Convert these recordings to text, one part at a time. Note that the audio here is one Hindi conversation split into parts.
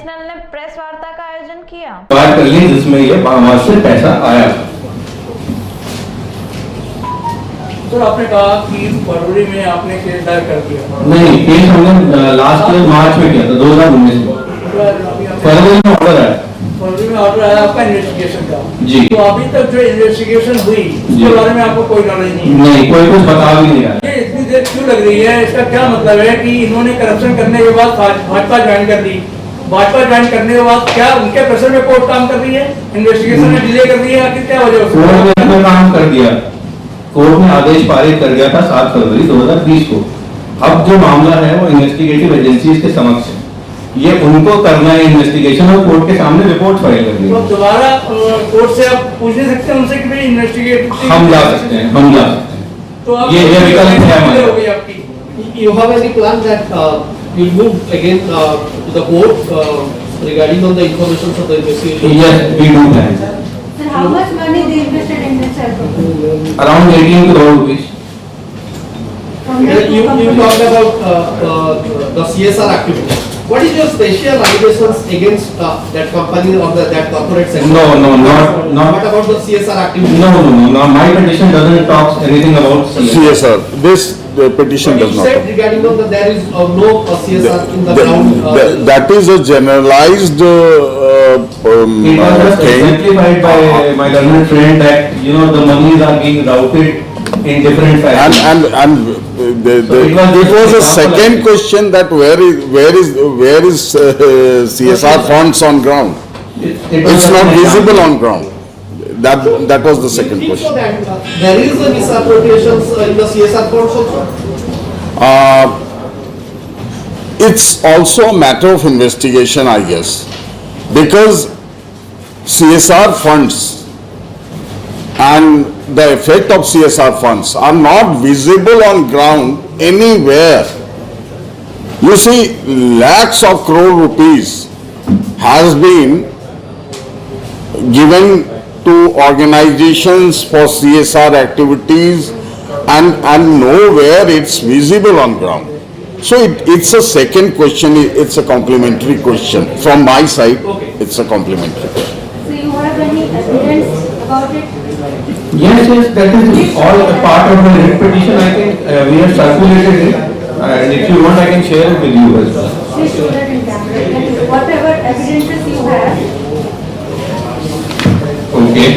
बीएसएनएल ने प्रेस वार्ता का आयोजन किया। बात कर ली जिसमें ये वहां से पैसा आया। तो आपने कहा कि फरवरी में आपने केस दायर कर दिया। नहीं, केस हमने लास्ट मार्च में किया था 2019 में। फरवरी में ऑर्डर आया। फरवरी में ऑर्डर आया आपका इन्वेस्टिगेशन का जी। तो अभी तक जो इन्वेस्टिगेशन हुई उसके बारे में आपको कोई नॉलेज नहीं? नहीं, कोई कुछ बता भी नहीं रहा। ये इतनी देर क्यों लग रही है? इसका क्या मतलब है कि इन्होंने करप्शन करने के बाद भाजपा ज्वाइन कर ली, भाजपा ज्वाइन करने के बाद क्या उनके प्रेशर में कोर्ट काम कर रही है, इन्वेस्टिगेशन में डिले कर रही है? आखिर क्या वजह? कोर्ट ने अपना काम कर दिया। कोर्ट ने आदेश पारित कर दिया था 7 फरवरी 2020 को। अब जो मामला है वो इन्वेस्टिगेटिव एजेंसीज के समक्ष है। ये उनको करना है इन्वेस्टिगेशन और कोर्ट के सामने रिपोर्ट फाइल करनी है। तो दोबारा कोर्ट से आप पूछ नहीं सकते उनसे कि भाई इन्वेस्टिगेट हम जा सकते हैं, हम जा सकते हैं। तो आप ये विकल्प है हमारे। हो गई आपकी। You have any plan that you'll move again to the court regarding on the information of the investigation? Yes, we do plan. Sir, how much money they invested in this album? Around 18 crore rupees. You talked about the CSR activity. What is your special allegations against that company or that corporate sector? No, not. What about the CSR activity? No. My petition doesn't talk anything about CSR. This petition does You not. said regarding on that there is no CSR in the ground. That is a generalized It was just thing. exemplified by my learned friend that the monies are being routed in different fashions. And it was a second question that where is CSR funds on ground? It's not visible on ground. That was the Do second you think so question. that there is a misappropriations in the CSR funds also? It's also a matter of investigation, I guess, because CSR funds and the effect of CSR funds are not visible on ground anywhere. You see, lakhs of crore rupees has been given to organizations for CSR activities and nowhere it's visible on ground. So it's a second question, it's a complementary question. From my side, it's a complementary question. So you have any evidence about it? Yes, that is all a part of the written petition. I think we have circulated it, and if you want, I can share it with you as well. Please show that in camera. That is whatever evidences you have. Okay.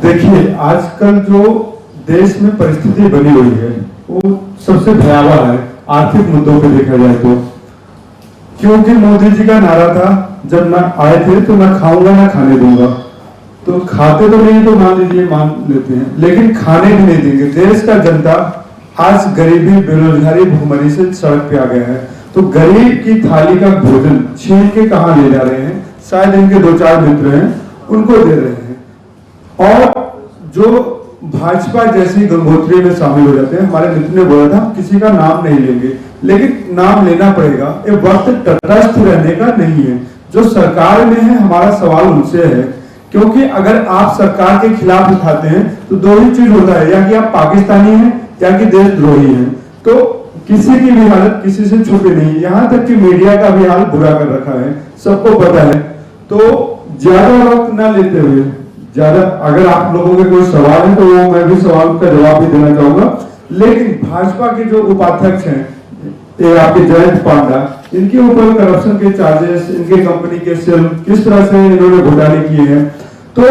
देखिए, आजकल जो देश में परिस्थिति बनी हुई है वो सबसे भयावह है आर्थिक मुद्दों पे देखा जाए तो। क्योंकि मोदी जी का नारा था जब ना आए थे तो ना खाऊंगा ना खाने दूंगा, तो खाते तो नहीं तो मान लीजिए मान लेते हैं, लेकिन खाने भी नहीं देंगे। देश का जनता आज गरीबी बेरोजगारी भुखमरी से सड़क पे आ गया है, तो गरीब की थाली का भोजन छीन के कहाँ ले जा रहे हैं? शायद इनके 2-4 मित्र हैं उनको दे रहे हैं, और जो भाजपा जैसी गंगोत्री में शामिल हो जाते हैं। हमारे मित्र ने बोला था किसी का नाम नहीं लेंगे, लेकिन नाम लेना पड़ेगा। ये वक्त तटस्थ रहने का नहीं है। जो सरकार में है, हमारा सवाल उनसे है, क्योंकि अगर आप सरकार के खिलाफ उठाते हैं तो दो ही चीज होता है, या कि आप पाकिस्तानी हैं या कि देशद्रोही हैं। तो किसी की भी हालत किसी से छुपी नहीं, यहाँ तक कि मीडिया का भी हाल बुरा कर रखा है, सबको पता है। तो ज्यादा वक्त ना लेते हुए, ज्यादा अगर आप लोगों के कोई सवाल है तो वो मैं भी सवाल का जवाब भी देना चाहूंगा। लेकिन भाजपा के जो उपाध्यक्ष हैं, ये आपके जयंत पांडा, इनके ऊपर करप्शन के चार्जेस, इनके कंपनी के सेल किस तरह से इन्होंने घोटाले किए हैं, तो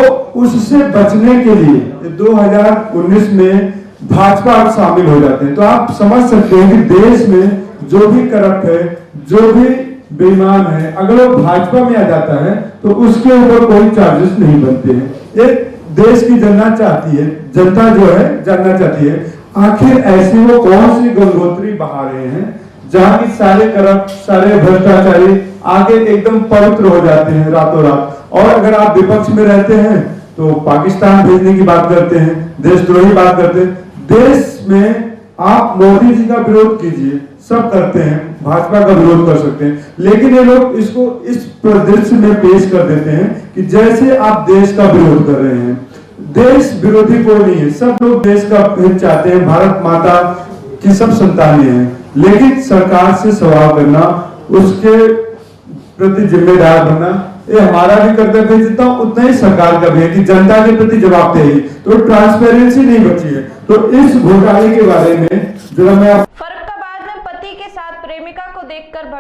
उससे बचने के लिए 2019 में भाजपा शामिल हो जाते हैं। तो आप समझ सकते हैं कि देश में जो भी करप्ट है, जो भी बेईमान है, अगर वो भाजपा में आ जाता है तो उसके ऊपर कोई चार्जेस नहीं बनते हैं। ये देश की जनता चाहती है, जनता जो है जानना चाहती है आखिर ऐसी वो कौन सी गंगोत्री बहा रहे हैं जहां की सारे करप्ट, सारे भ्रष्टाचारी आगे एकदम पवित्र हो जाते हैं रातों रात। और अगर आप विपक्ष में रहते हैं तो पाकिस्तान भेजने की बात करते हैं, देशद्रोही बात करते हैं। देश में आप मोदी जी का विरोध कीजिए, सब करते हैं, भाजपा का विरोध कर सकते हैं, लेकिन ये लोग इसको इस परिदृश्य में पेश कर देते हैं कि जैसे आप देश का विरोध कर रहे हैं। देश विरोधी कोई नहीं है, सब लोग देश का हित चाहते हैं, भारत माता की सब संतानें हैं। लेकिन सरकार से सवाल करना, उसके प्रति जिम्मेदार बनना, ये हमारा भी कर्तव्य है जितना उतना ही सरकार का भी है कि जनता के प्रति जवाबदेही। तो ट्रांसपेरेंसी नहीं बची है। तो इस घोटाले के बारे में जरा मैं फरुखाबाद में पति के साथ प्रेमिका को देखकर